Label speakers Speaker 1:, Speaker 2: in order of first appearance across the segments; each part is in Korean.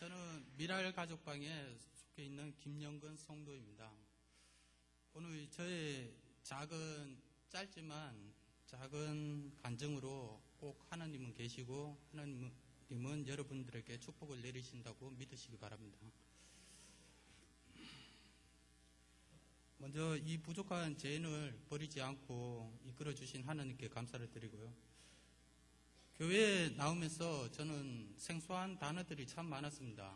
Speaker 1: 저는 미랄 가족방에 속해 있는 김영근 성도입니다. 오늘 저의 짧지만 작은 간증으로 꼭 하나님은 계시고 하나님은 여러분들에게 축복을 내리신다고 믿으시기 바랍니다. 먼저 이 부족한 죄인을 버리지 않고 이끌어주신 하나님께 감사를 드리고요. 교회에 나오면서 저는 생소한 단어들이 참 많았습니다.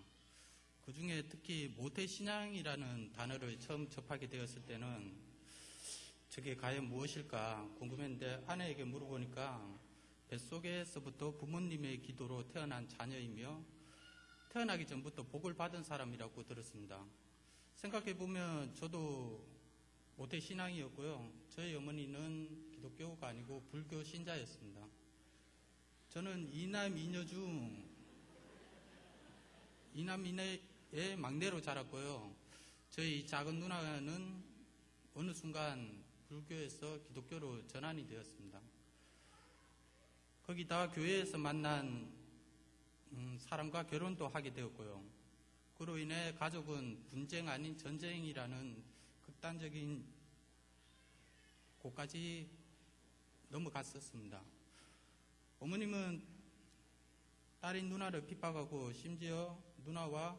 Speaker 1: 그 중에 특히 모태신앙이라는 단어를 처음 접하게 되었을 때는 저게 과연 무엇일까 궁금했는데 아내에게 물어보니까 뱃속에서부터 부모님의 기도로 태어난 자녀이며 태어나기 전부터 복을 받은 사람이라고 들었습니다. 생각해보면 저도 모태신앙이었고요. 저희 어머니는 기독교가 아니고 불교 신자였습니다. 저는 이남 이녀의 막내로 자랐고요. 저희 작은 누나는 어느 순간 불교에서 기독교로 전환이 되었습니다. 거기다 교회에서 만난 사람과 결혼도 하게 되었고요. 그로 인해 가족은 분쟁 아닌 전쟁이라는 극단적인 곳까지 넘어갔었습니다. 어머님은 딸인 누나를 핍박하고 심지어 누나와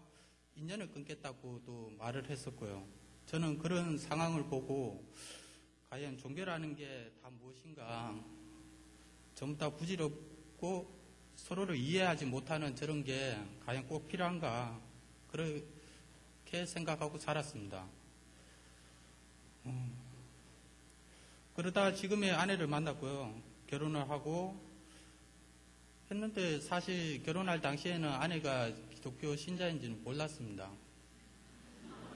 Speaker 1: 인연을 끊겠다고도 말을 했었고요. 저는 그런 상황을 보고 과연 종교라는 게 다 무엇인가, 전부 다 부질없고 서로를 이해하지 못하는 저런 게 과연 꼭 필요한가, 그렇게 생각하고 자랐습니다. 그러다 지금의 아내를 만났고요. 결혼을 하고 했는데 사실 결혼할 당시에는 아내가 기독교 신자인지는 몰랐습니다.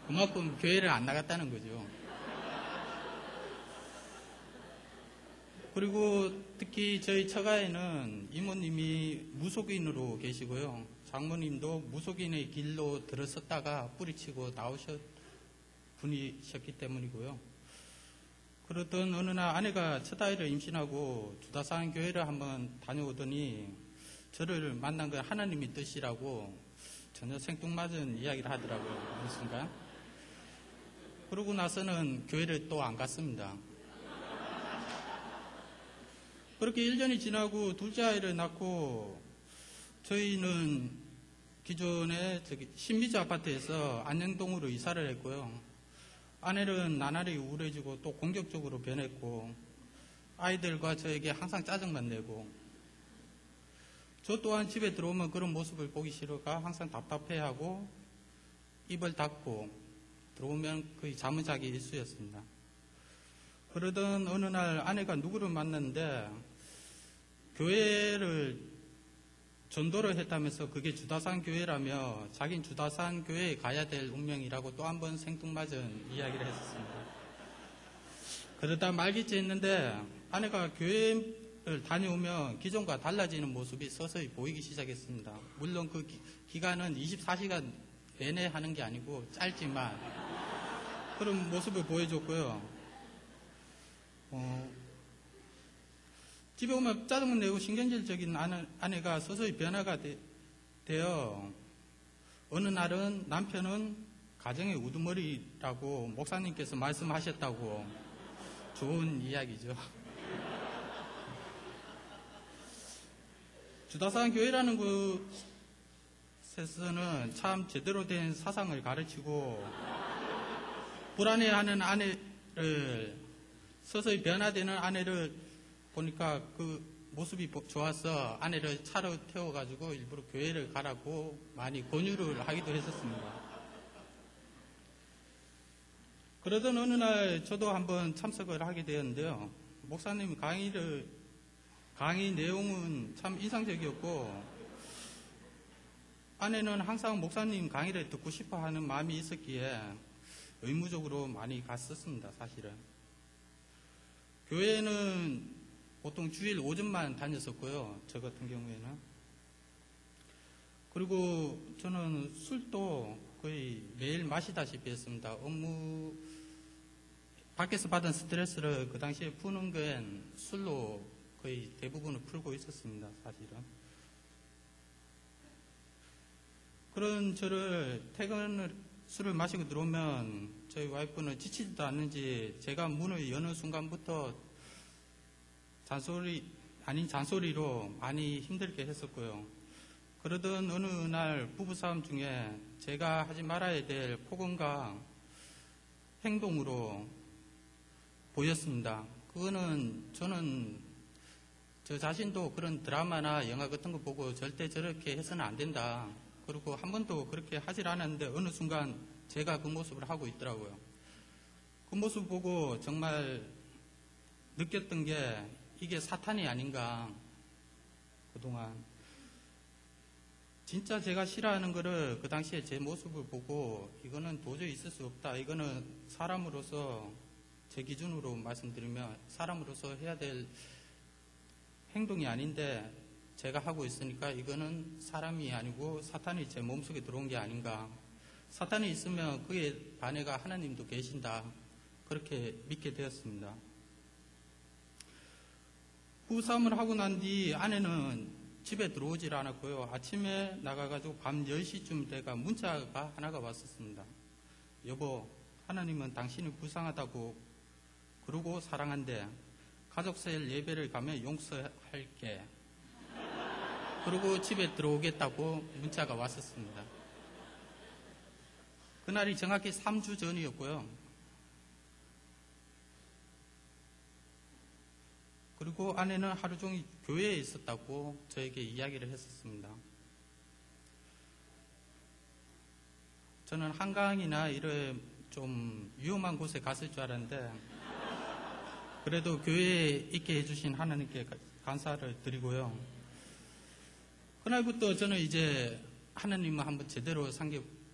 Speaker 1: 그만큼 교회를 안 나갔다는 거죠. 그리고 특히 저희 처가에는 이모님이 무속인으로 계시고요. 장모님도 무속인의 길로 들어섰다가 뿌리치고 나오셨 분이셨기 때문이고요. 그러던 어느 날 아내가 첫 아이를 임신하고 주다산 교회를 한번 다녀오더니 저를 만난 건 하나님의 뜻이라고 전혀 생뚱맞은 이야기를 하더라고요. 어느 순간. 그러고 나서는 교회를 또 안 갔습니다. 그렇게 1년이 지나고 둘째 아이를 낳고 저희는 기존에 신미주 아파트에서 안녕동으로 이사를 했고요. 아내는 나날이 우울해지고 또 공격적으로 변했고 아이들과 저에게 항상 짜증만 내고 저 또한 집에 들어오면 그런 모습을 보기 싫어가 항상 답답해하고 입을 닫고 들어오면 거의 잠을 자기 일쑤였습니다. 그러던 어느 날 아내가 누구를 만났는데 교회를 전도를 했다면서 그게 주다산 교회라며 자긴 주다산 교회에 가야 될 운명이라고 또 한 번 생뚱맞은 이야기를 했었습니다. 그러다 말기째 했는데 아내가 교회를 다녀오면 기존과 달라지는 모습이 서서히 보이기 시작했습니다. 물론 그 기간은 24시간 내내 하는 게 아니고 짧지만 그런 모습을 보여줬고요. 집에 오면 짜증을 내고 신경질적인 아내가 서서히 변화가 되어 어느 날은 남편은 가정의 우두머리라고 목사님께서 말씀하셨다고. 좋은 이야기죠. 주다산 교회라는 곳에서는 참 제대로 된 사상을 가르치고 불안해하는 아내를, 서서히 변화되는 아내를 보니까 그 모습이 좋아서 아내를 차로 태워가지고 일부러 교회를 가라고 많이 권유를 하기도 했었습니다. 그러던 어느 날 저도 한번 참석을 하게 되었는데요. 목사님 강의 내용은 참 인상적이었고 아내는 항상 목사님 강의를 듣고 싶어 하는 마음이 있었기에 의무적으로 많이 갔었습니다. 사실은. 교회는 보통 주일 오전만 다녔었고요. 저 같은 경우에는. 그리고 저는 술도 거의 매일 마시다시피 했습니다. 밖에서 받은 스트레스를 그 당시에 푸는 건 술로 거의 대부분을 풀고 있었습니다. 사실은. 그런 저를 퇴근을 술을 마시고 들어오면 저희 와이프는 지치지도 않는지 제가 문을 여는 순간부터 잔소리 아닌 잔소리로 많이 힘들게 했었고요. 그러던 어느 날 부부싸움 중에 제가 하지 말아야 될 폭언과 행동으로 보였습니다. 그거는 저는 저 자신도 그런 드라마나 영화 같은 거 보고 절대 저렇게 해서는 안 된다. 그리고 한 번도 그렇게 하질 않았는데 어느 순간 제가 그 모습을 하고 있더라고요. 그 모습 보고 정말 느꼈던 게 이게 사탄이 아닌가. 그동안 진짜 제가 싫어하는 거를 그 당시에 제 모습을 보고 이거는 도저히 있을 수 없다. 이거는 사람으로서 제 기준으로 말씀드리면 사람으로서 해야 될 행동이 아닌데 제가 하고 있으니까 이거는 사람이 아니고 사탄이 제 몸속에 들어온 게 아닌가. 사탄이 있으면 그에 반해가 하나님도 계신다. 그렇게 믿게 되었습니다. 부부싸움을 하고 난 뒤 아내는 집에 들어오질 않았고요. 아침에 나가가지고 밤 10시쯤 돼가 문자가 하나가 왔었습니다. 여보, 하나님은 당신이 불쌍하다고 그러고 사랑한대. 가족세일 예배를 가면 용서할게. 그리고 집에 들어오겠다고 문자가 왔었습니다. 그날이 정확히 3주 전이었고요. 그리고 아내는 하루 종일 교회에 있었다고 저에게 이야기를 했었습니다. 저는 한강이나 이런 좀 위험한 곳에 갔을 줄 알았는데 그래도 교회에 있게 해주신 하나님께 감사를 드리고요. 그날부터 저는 이제 하나님을 한번 제대로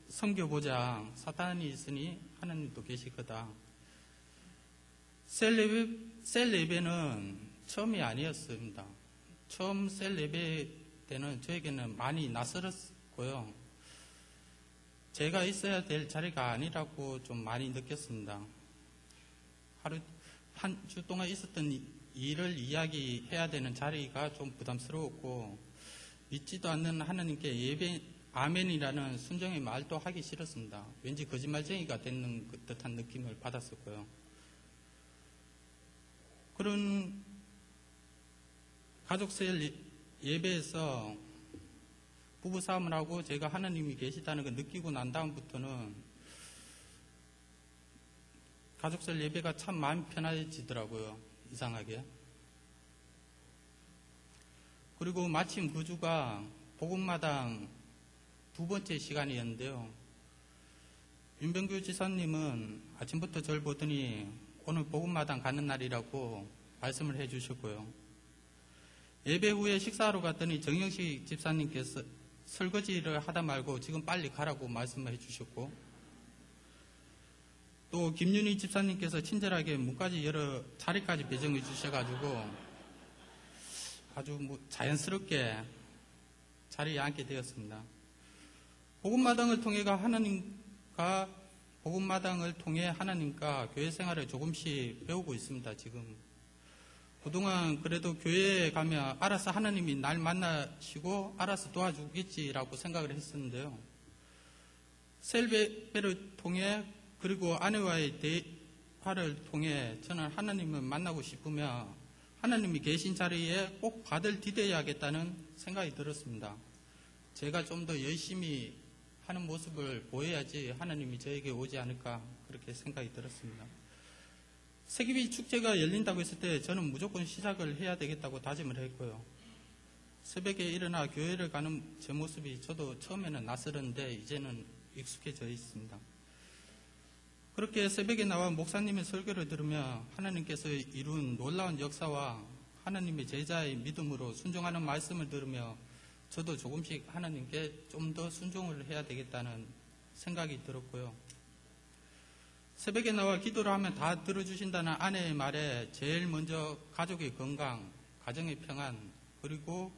Speaker 1: 섬겨보자. 사탄이 있으니 하나님도 계실 거다. 셀 예배는 처음이 아니었습니다. 처음 셀 예배 때는 저에게는 많이 낯설었고요. 제가 있어야 될 자리가 아니라고 좀 많이 느꼈습니다. 한 주 동안 있었던 일을 이야기해야 되는 자리가 좀 부담스러웠고 믿지도 않는 하나님께 예배 아멘이라는 순정의 말도 하기 싫었습니다. 왠지 거짓말쟁이가 되는 듯한 느낌을 받았었고요. 그런 가족세일 예배에서 부부싸움을 하고 제가 하나님이 계시다는 걸 느끼고 난 다음부터는 가족세일 예배가 참 마음이 편해지더라고요. 이상하게. 그리고 마침 그 주가 복음마당 2번째 시간이었는데요. 윤병규 지사님은 아침부터 저를 보더니 오늘 복음마당 가는 날이라고 말씀을 해주셨고요. 예배 후에 식사하러 갔더니 정영식 집사님께서 설거지를 하다 말고 지금 빨리 가라고 말씀을 해주셨고, 또 김윤희 집사님께서 친절하게 문까지 열어 자리까지 배정해 주셔가지고 아주 자연스럽게 자리에 앉게 되었습니다. 복음마당을 통해 하나님과 교회 생활을 조금씩 배우고 있습니다. 지금 그동안 그래도 교회에 가면 알아서 하나님이 날 만나시고 알아서 도와주겠지라고 생각을 했었는데요. 셀배를 통해 그리고 아내와의 대화를 통해 저는 하나님을 만나고 싶으면 하나님이 계신 자리에 꼭 발을 디뎌야겠다는 생각이 들었습니다. 제가 좀 더 열심히 하는 모습을 보여야지 하나님이 저에게 오지 않을까 그렇게 생각이 들었습니다. 세기비 축제가 열린다고 했을 때 저는 무조건 시작을 해야 되겠다고 다짐을 했고요. 새벽에 일어나 교회를 가는 제 모습이 저도 처음에는 낯설었는데 이제는 익숙해져 있습니다. 그렇게 새벽에 나와 목사님의 설교를 들으며 하나님께서 이룬 놀라운 역사와 하나님의 제자의 믿음으로 순종하는 말씀을 들으며 저도 조금씩 하나님께 좀 더 순종을 해야 되겠다는 생각이 들었고요. 새벽에 나와 기도를 하면 다 들어주신다는 아내의 말에 제일 먼저 가족의 건강, 가정의 평안, 그리고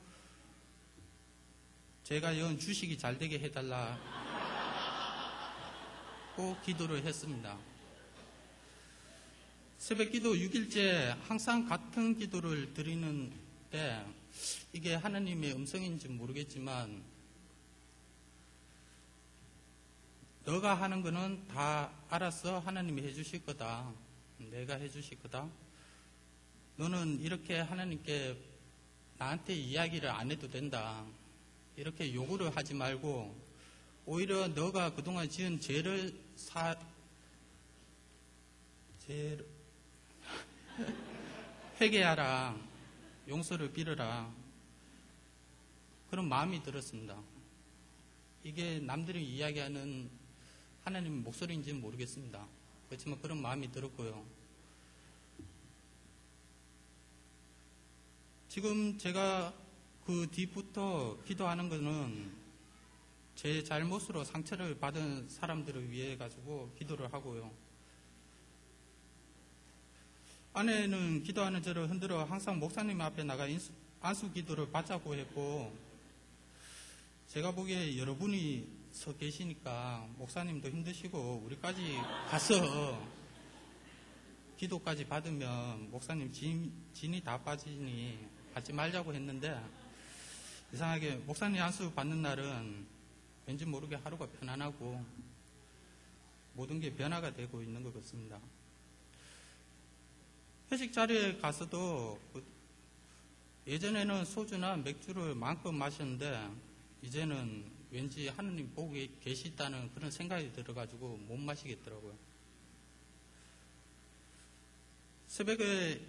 Speaker 1: 제가 연 주식이 잘 되게 해달라고 기도를 했습니다. 새벽 기도 6일째 항상 같은 기도를 드리는데 이게 하나님의 음성인지 모르겠지만 너가 하는 거는 다 알아서 하나님이 해주실 거다. 내가 해주실 거다. 너는 이렇게 하나님께 나한테 이야기를 안 해도 된다. 이렇게 요구를 하지 말고 오히려 너가 그동안 지은 죄를 회개하라. 용서를 빌어라. 그런 마음이 들었습니다. 이게 남들이 이야기하는 하나님의 목소리인지는 모르겠습니다. 그렇지만 그런 마음이 들었고요. 지금 제가 그 뒤부터 기도하는 것은 제 잘못으로 상처를 받은 사람들을 위해 가지고 기도를 하고요. 아내는 기도하는 저를 흔들어 항상 목사님 앞에 나가 안수 기도를 받자고 했고, 제가 보기에 여러분이 서 계시니까 목사님도 힘드시고 우리까지 가서 기도까지 받으면 목사님 진이 다 빠지니 하지 말자고 했는데, 이상하게 목사님 안수 받는 날은 왠지 모르게 하루가 편안하고 모든 게 변화가 되고 있는 것 같습니다. 회식 자리에 가서도 예전에는 소주나 맥주를 마음껏 마셨는데 이제는 왠지 하느님 보고 계시다는 그런 생각이 들어가지고 못 마시겠더라고요. 새벽에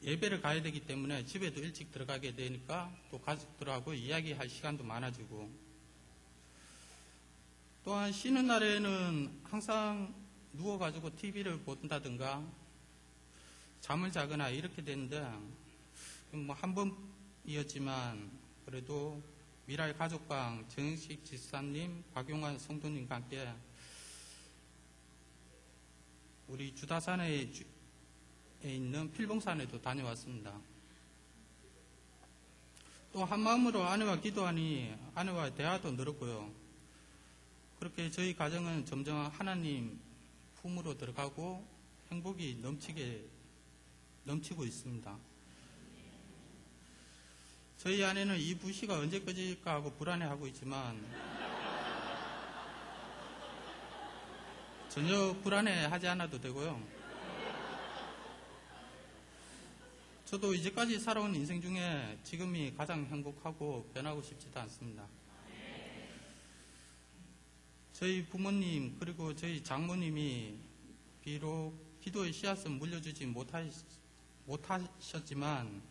Speaker 1: 예배를 가야 되기 때문에 집에도 일찍 들어가게 되니까 또 가족들하고 이야기할 시간도 많아지고, 또한 쉬는 날에는 항상 누워가지고 TV를 본다든가 잠을 자거나 이렇게 되는데, 뭐 한 번이었지만 그래도 미랄 가족방 정식 집사님, 박용환 성도님과 함께 우리 주다산에 있는 필봉산에도 다녀왔습니다. 또 한마음으로 아내와 기도하니 아내와 대화도 늘었고요. 그렇게 저희 가정은 점점 하나님 품으로 들어가고 행복이 넘치고 있습니다. 저희 아내는 이 부시가 언제 꺼질까 하고 불안해하고 있지만 전혀 불안해하지 않아도 되고요. 저도 이제까지 살아온 인생 중에 지금이 가장 행복하고 변하고 싶지도 않습니다. 저희 부모님 그리고 저희 장모님이 비록 기도의 씨앗을 물려주지 못하셨지만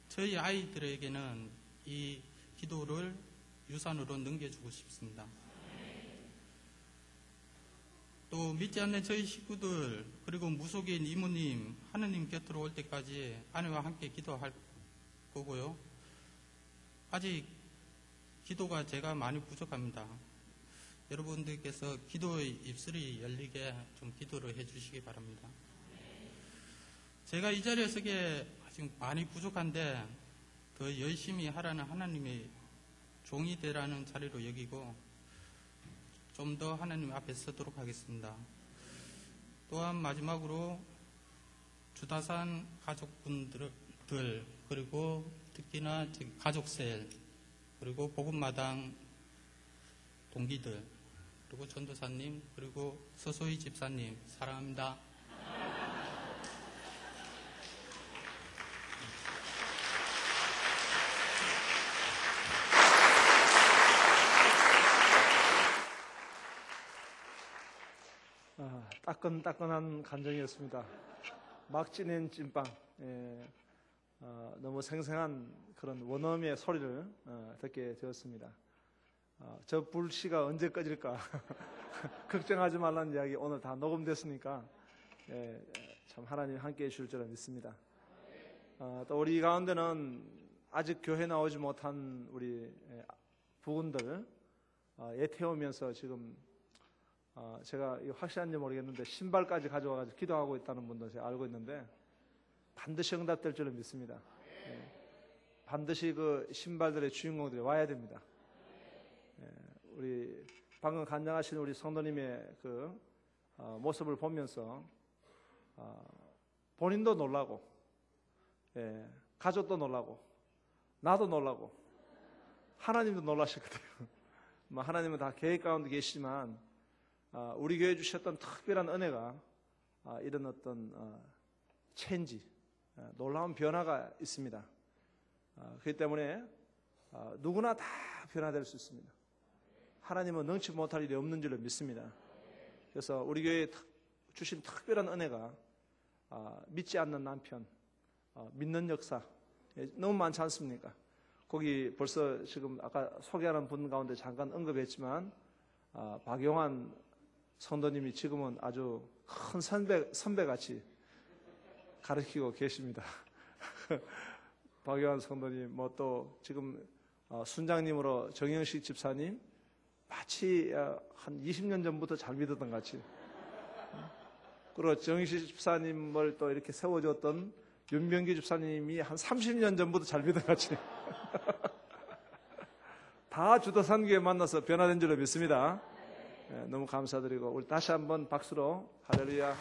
Speaker 1: 저희 아이들에게는 이 기도를 유산으로 넘겨주고 싶습니다. 또 믿지 않는 저희 식구들 그리고 무속인 이모님 하느님 곁으로 올 때까지 아내와 함께 기도할 거고요. 아직 기도가 제가 많이 부족합니다. 여러분들께서 기도의 입술이 열리게 좀 기도를 해주시기 바랍니다. 제가 이 자리에 서기에 아직 많이 부족한데 더 열심히 하라는 하나님의 종이 되라는 자리로 여기고 좀 더 하나님 앞에 서도록 하겠습니다. 또한 마지막으로 주다산 가족분들 그리고 특히나 가족셀 그리고 복음마당 동기들 그리고 전도사님 그리고 서소희 집사님 사랑합니다.
Speaker 2: 따끈따끈한 감정이었습니다. 막 찌는 찐빵, 너무 생생한 그런 원어민의 소리를 듣게 되었습니다. 저 불씨가 언제 꺼질까 걱정하지 말라는 이야기 오늘 다 녹음됐으니까 참 하나님 함께해 주실 줄 믿습니다. 또 우리 가운데는 아직 교회 나오지 못한 우리 부군들 예 태우면서 지금 제가 확실한지 모르겠는데 신발까지 가져와가지고 기도하고 있다는 분도 제가 알고 있는데 반드시 응답될 줄을 믿습니다. 반드시 그 신발들의 주인공들이 와야 됩니다. 우리 방금 간증하신 우리 성도님의 그 모습을 보면서 본인도 놀라고 가족도 놀라고 나도 놀라고 하나님도 놀라실 거예요. 뭐 하나님은 다 계획 가운데 계시지만 우리 교회에 주셨던 특별한 은혜가 이런 어떤 체인지, 놀라운 변화가 있습니다. 그렇기 때문에 누구나 다 변화될 수 있습니다. 하나님은 능치 못할 일이 없는 줄로 믿습니다. 그래서 우리 교회에 주신 특별한 은혜가 믿지 않는 남편, 믿는 역사 너무 많지 않습니까? 거기 벌써 지금 아까 소개하는 분 가운데 잠깐 언급했지만 박용환 성도님이 지금은 아주 큰 선배같이 가르치고 계십니다. 박용환 성도님, 뭐 또 지금 순장님으로 정영식 집사님, 마치 한 20년 전부터 잘 믿었던 같이. 그리고 정영식 집사님을 또 이렇게 세워줬던 윤병기 집사님이 한 30년 전부터 잘 믿었던 같이. 다 주도산교에 만나서 변화된 줄로 믿습니다. 너무 감사드리고 우리 다시 한번 박수로 할렐루야.